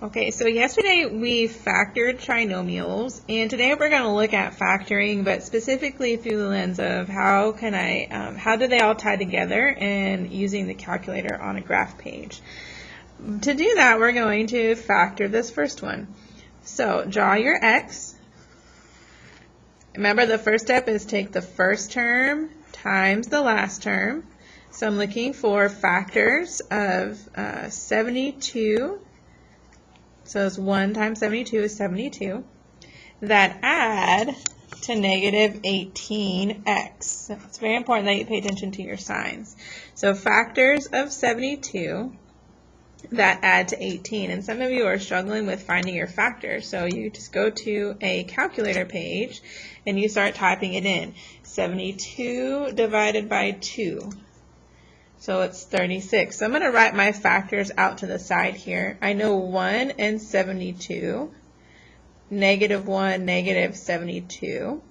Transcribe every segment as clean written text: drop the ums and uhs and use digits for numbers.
Okay, so yesterday we factored trinomials, and today we're going to look at factoring, but specifically through the lens of how do they all tie together and using the calculator on a graph page. To do that, we're going to factor this first one. So draw your x. Remember, the first step is take the first term times the last term. So I'm looking for factors of 72. So it's 1 times 72 is 72, that add to negative 18x. It's very important that you pay attention to your signs. So factors of 72 that add to 18. And some of you are struggling with finding your factors. So you just go to a calculator page and you start typing it in. 72 divided by 2. So it's 36. So I'm going to write my factors out to the side here. I know 1 and 72, negative 1, negative 72,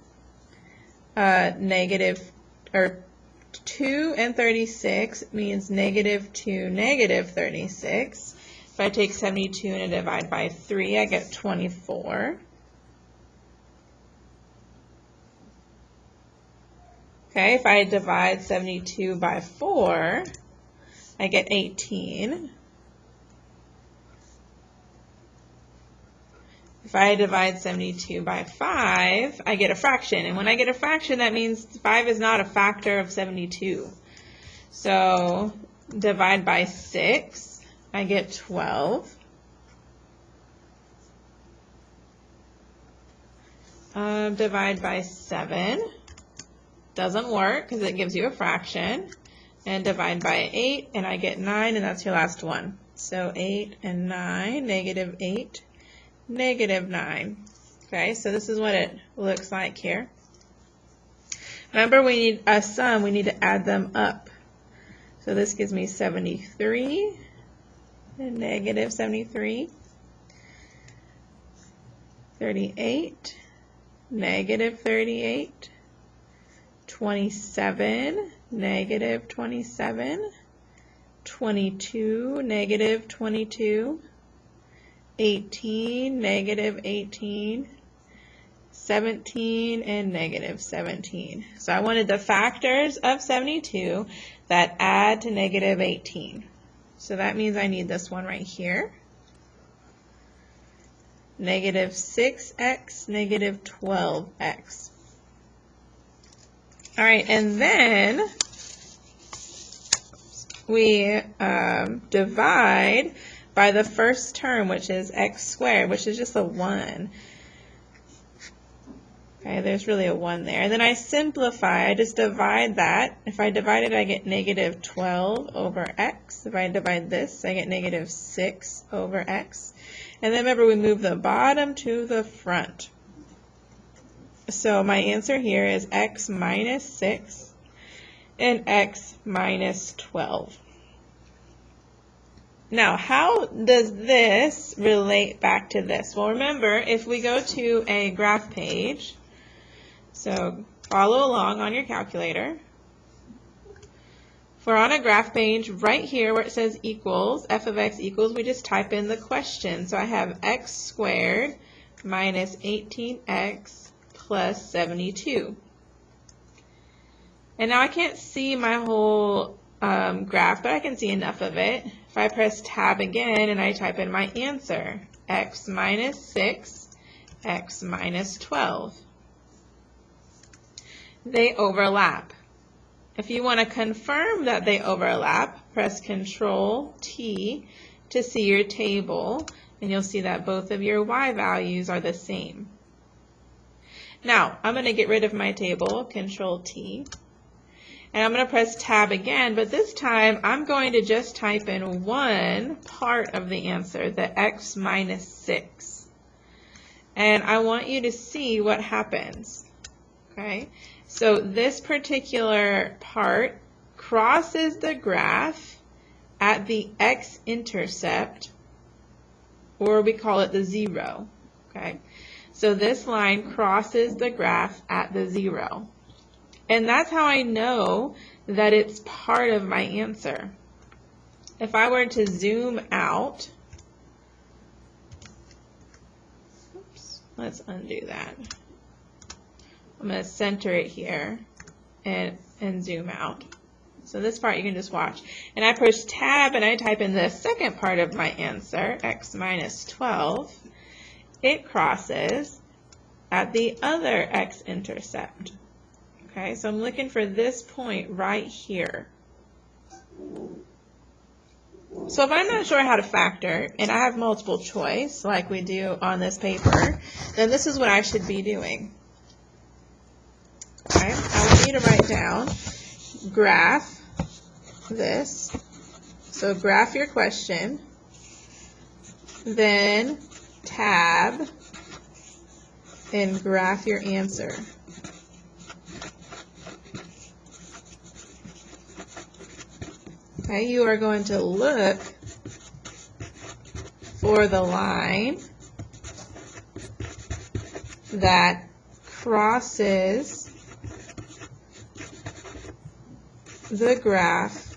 or 2 and 36 means negative 2, negative 36. If I take 72 and I divide by 3, I get 24. Okay, if I divide 72 by 4, I get 18. If I divide 72 by 5, I get a fraction. And when I get a fraction, that means 5 is not a factor of 72. So divide by 6, I get 12. Divide by 7. Doesn't work because it gives you a fraction. And divide by 8 and I get 9, and that's your last one. So 8 and 9, negative 8, negative 9. Okay, so this is what it looks like here. Remember, we need a sum, we need to add them up. So this gives me 73 and negative 73, 38, negative 38, 27, negative 27, 22, negative 22, 18, negative 18, 17, and negative 17. So I wanted the factors of 72 that add to negative 18. So that means I need this one right here. Negative 6x, negative 12x. All right, and then we divide by the first term, which is x squared, which is just a 1. Okay, there's really a 1 there. And then I simplify, I just divide that. If I divide it, I get negative 12 over x. If I divide this, I get negative 6 over x. And then remember, we move the bottom to the front. So my answer here is x minus 6 and x minus 12. Now, how does this relate back to this? Well, remember, if we go to a graph page, so follow along on your calculator. For on a graph page, right here where it says equals, f of x equals, we just type in the question. So I have x squared minus 18x plus 72. And now I can't see my whole graph, but I can see enough of it. If I press tab again and I type in my answer, x minus 6, x minus 12. They overlap. If you want to confirm that they overlap, press Control T to see your table, and you'll see that both of your y values are the same. Now, I'm going to get rid of my table, Control T, and I'm going to press tab again, but this time I'm going to just type in one part of the answer, the x minus 6. And I want you to see what happens. Okay, so this particular part crosses the graph at the x-intercept, or we call it the 0. Okay, so this line crosses the graph at the 0. And that's how I know that it's part of my answer. If I were to zoom out, Let's undo that. I'm going to center it here and zoom out. So this part you can just watch. And I push tab and I type in the second part of my answer, x minus 12. It crosses at the other x-intercept. Okay, so I'm looking for this point right here. So if I'm not sure how to factor, and I have multiple choice, like we do on this paper, then this is what I should be doing. Okay, I want you to write down, graph this. So graph your question, then tab, and graph your answer. Okay, you are going to look for the line that crosses the graph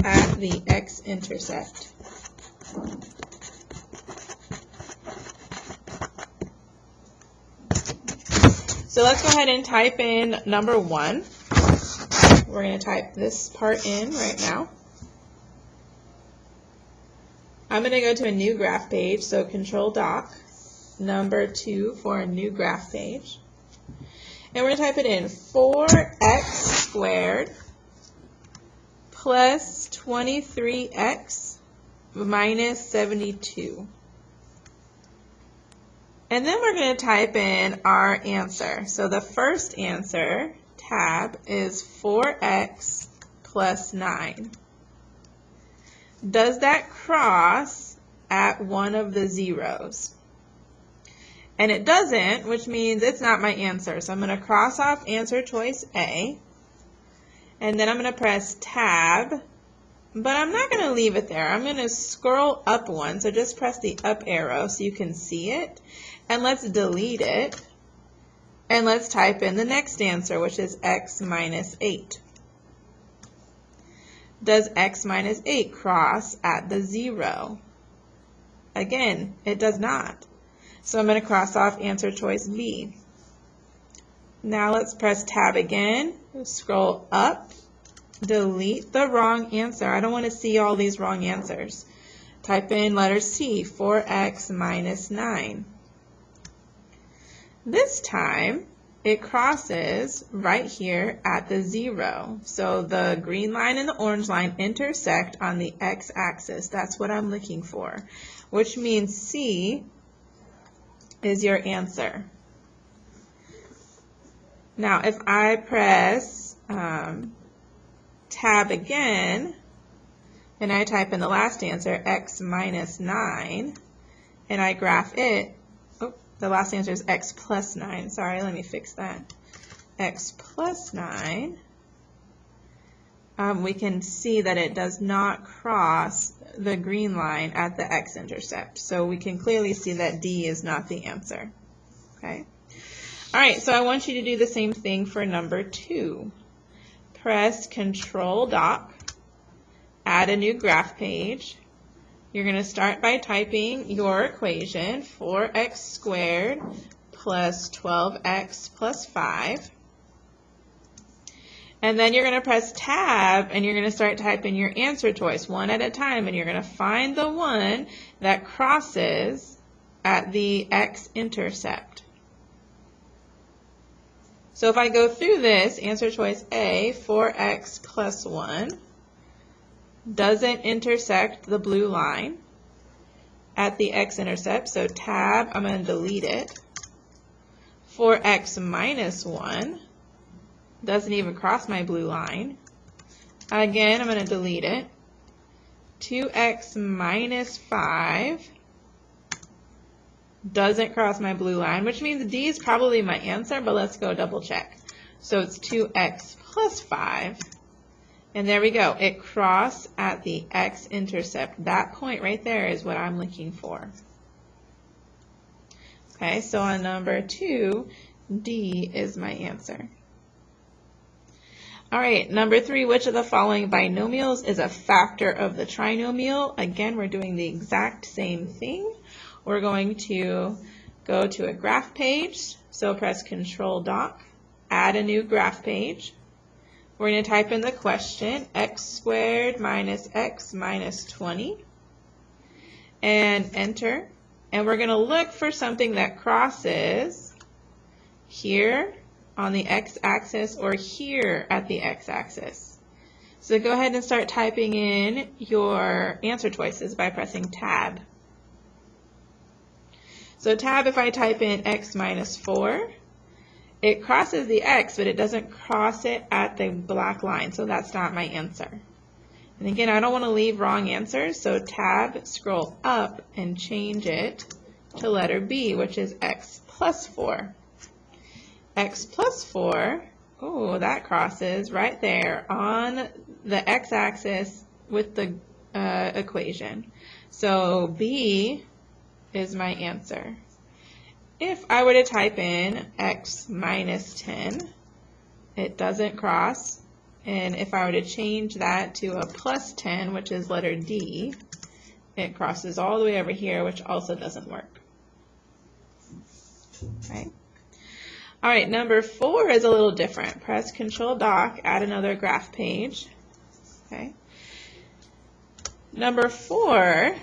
at the x-intercept. So let's go ahead and type in number 1. We're going to type this part in right now. I'm going to go to a new graph page, so Control Doc, number 2 for a new graph page. And we're going to type it in, 4x squared plus 23x minus 72. And then we're going to type in our answer. So the first answer, tab, is 4x plus 9. Does that cross at one of the zeros? And it doesn't, which means it's not my answer. So I'm going to cross off answer choice A. And then I'm going to press tab. But I'm not going to leave it there. I'm going to scroll up one. So just press the up arrow so you can see it. And let's delete it. And let's type in the next answer, which is x minus 8. Does x minus 8 cross at the 0? Again, it does not. So I'm going to cross off answer choice B. Now let's press tab again, scroll up, delete the wrong answer. I don't want to see all these wrong answers. Type in letter C, 4x minus 9. This time, it crosses right here at the 0. So the green line and the orange line intersect on the x-axis. That's what I'm looking for, which means C is your answer. Now, if I press tab again, and I type in the last answer, x minus 9, and I graph it, the last answer is x plus 9. Sorry, let me fix that. X plus 9. We can see that it does not cross the green line at the x-intercept. So we can clearly see that D is not the answer. Okay. All right, so I want you to do the same thing for number 2. Press Control Doc, add a new graph page. You're going to start by typing your equation, 4x squared plus 12x plus 5. And then you're going to press tab and you're going to start typing your answer choice one at a time, and you're going to find the one that crosses at the x-intercept. So if I go through this, answer choice A, 4x plus 1, doesn't intersect the blue line at the x-intercept, so tab, I'm going to delete it. 4x minus 1 doesn't even cross my blue line. Again, I'm going to delete it. 2x minus 5 doesn't cross my blue line, which means D is probably my answer, but let's go double check. So it's 2x plus 5. And there we go. It crossed at the x-intercept. That point right there is what I'm looking for. Okay, so on number 2, D is my answer. All right, number 3, which of the following binomials is a factor of the trinomial? Again, we're doing the exact same thing. we're going to go to a graph page. So press Control Dock, add a new graph page. We're going to type in the question, x squared minus x minus 20, and enter. And we're going to look for something that crosses here on the x-axis or here at the x-axis. So go ahead and start typing in your answer choices by pressing Tab. So Tab, if I type in x minus 4, it crosses the x, but it doesn't cross it at the black line, so that's not my answer. And again, I don't want to leave wrong answers, so Tab, scroll up and change it to letter B, which is x plus 4. X plus 4, oh, that crosses right there on the x-axis with the equation. So B is my answer. If I were to type in x minus 10, it doesn't cross. And if I were to change that to a plus 10, which is letter D, it crosses all the way over here, which also doesn't work. Okay. All right, number 4 is a little different. Press Control Dock, add another graph page. Okay. Number 4,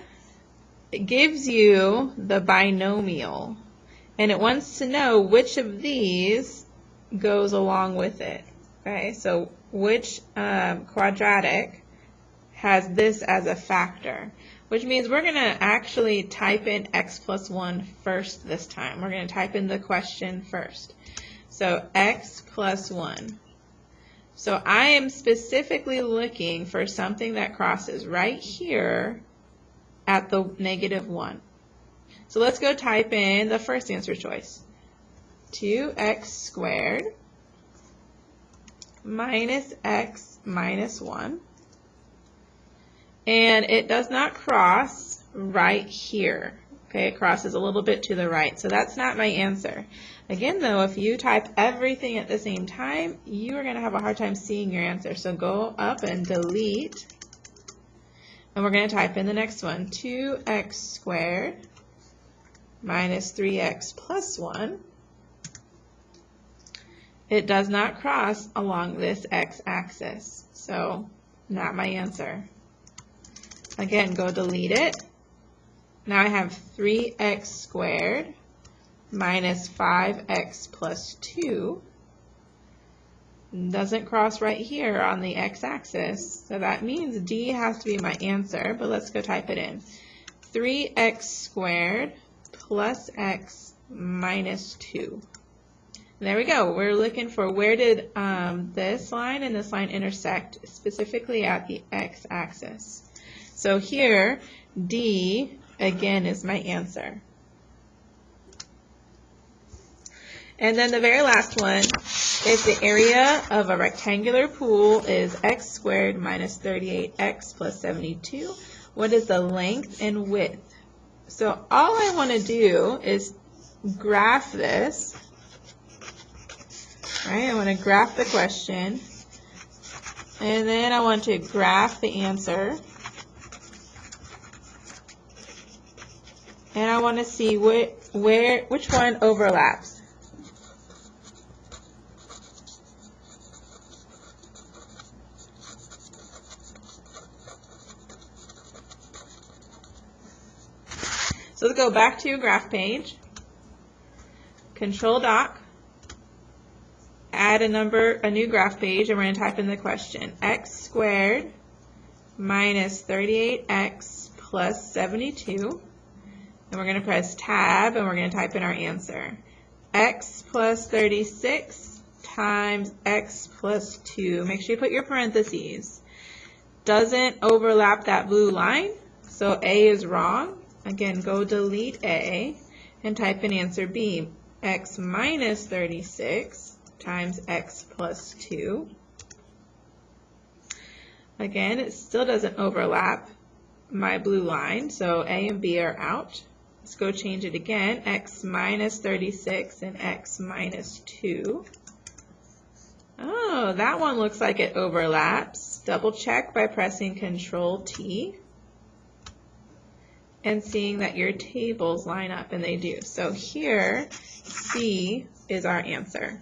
it gives you the binomial, and it wants to know which of these goes along with it. Okay, so which quadratic has this as a factor, which means we're going to actually type in x plus 1 first this time. We're going to type in the question first. So x plus 1. So I am specifically looking for something that crosses right here at the -1. So let's go type in the first answer choice. 2x squared minus x minus 1. And it does not cross right here. Okay, it crosses a little bit to the right. So that's not my answer. Again, though, if you type everything at the same time, you are going to have a hard time seeing your answer. So go up and delete. And we're going to type in the next one. 2x squared minus 3x plus 1. It does not cross along this x-axis. So not my answer. Again, go delete it. Now I have 3x squared minus 5x plus 2. Doesn't cross right here on the x-axis. So that means D has to be my answer, but let's go type it in. 3x squared plus x minus 2. There we go. We're looking for where did this line and this line intersect, specifically at the x-axis. So here, D, again, is my answer. And then the very last one is the area of a rectangular pool is x squared minus 38x plus 72. What is the length and width? So all I want to do is graph this. Right? I want to graph the question. And then I want to graph the answer. And I want to see which one overlaps. So let's go back to your graph page. Control Dock. Add a new graph page, and we're going to type in the question. X squared minus 38x plus 72. And we're going to press Tab, and we're going to type in our answer. X plus 36 times x plus 2. Make sure you put your parentheses. Doesn't overlap that blue line, so A is wrong. Again, go delete A and type in answer B. X minus 36 times x plus 2. Again, it still doesn't overlap my blue line, so A and B are out. Let's go change it again. X minus 36 and x minus 2. Oh, that one looks like it overlaps. Double check by pressing Control T. and seeing that your tables line up, and they do. So here, C is our answer.